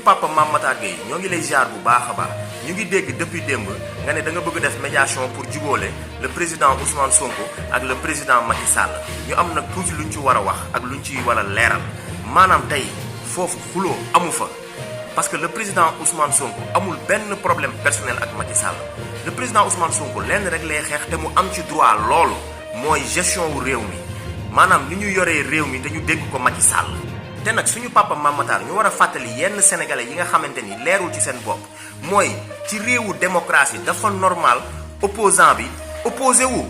papa Mame Matar Gueye ñoo ngi lay ziar bu baax a baax ñu ngi dégg depuis démb nga ne da nga bëgg def médiation pour jubóole le président Ousmane Sonko ak le président Macky Sall ñu am nag tuuti luñ ci war a wax ak luñ ci war a leeral maanaam tey foofu xuloo amu fa parce que le président Ousmane Sonko amul benn problème personnel ak Macky Sall le président Ousmane Sonko lenn rek lay xeex te mu am ci droit loolu mooy gestion wu réew mi maanaam ni ñu yoree réew mi te ñu dégg ko Macky Sall te nag suñu papa Mame Matar ñu war a fàttali yenn sénégalais yi nga xamante ni leerul ci seen bopp mooy ci réewu démocratie dafa normal opposant bi opposé wu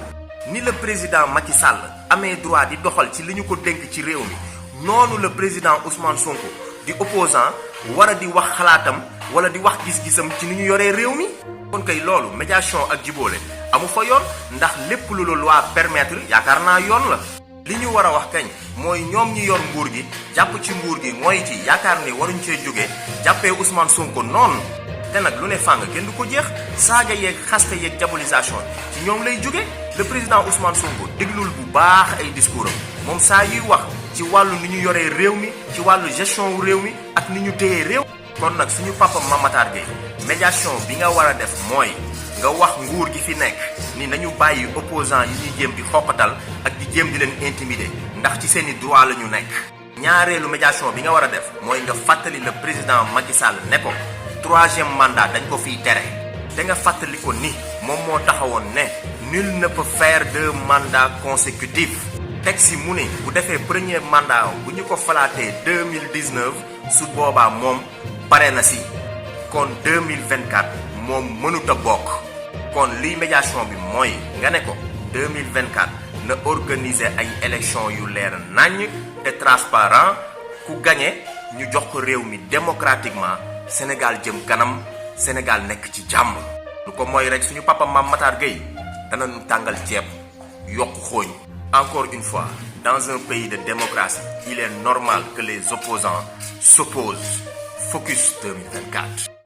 ni le président Macky Sall amee droit di doxal ci li ñu ko dénk ci réew mi noonu le président Ousmane Sonko di opposant war a di wax xalaatam wala di wax gis-gisam ci ni ñu yoree réew mi kon kay loolu médiation ak jibóole amu fa yoon ndax lépp lu la loi permettre yaakaar naa yoon la li ñu war a wax kañ mooy ñoom ñi yor nguur gi jàpp ci nguur gi mooy ci yaakaar ni waruñ cee jógee jàppee Ousmane Sonko noonu te nag lu ne fàng kenn du ko jeex saaga yeeg xaste yeeg diabolisation ci ñoom lay jóge le président Ousmane Sonko déglul bu baax ay discours am moom saa yuy wax ci wàllu ni ñu yoree réew mi ci wàllu gestion wu réew mi ak ni ñu téyee réew kon nag suñu papa Mame Matar Gueye médiation bi nga war a def mooy nga wax nguur gi fi nekk ni nañu bàyyi opposant yi ñuy jéem di xoqatal ak di jéem di leen intimider ndax ci seeni droit la ñu nekk ñaareelu médiation bi nga war a def mooy nga fàttali le président Macky Sall ne ko 3e mandat dañ ko fiy tere te nga fàttali ko ni moom moo taxawoon ne nul ne peut faire 2 mandats consécutifs teg si mu ne bu defee premier mandat bu ñu ko falaatee 2019 su boobaa moom pare na si kon 2024 moom mënut a bokk kon liy médiation bi mooy nga ne ko 2024 na organiser ay élections yu leer naññ te transparent ku gagné ñu jox ko réew mi démocratiquement Sénégal jëm kanam Sénégal nekk ci jàmm. lu ko mooy rek suñu papa Mame Matar Gueye danañu tàngal ceeb yokk xooñ. Encore une fois, dans un pays de démocratie, il est normal que les opposants s'opposent. Focus 2024.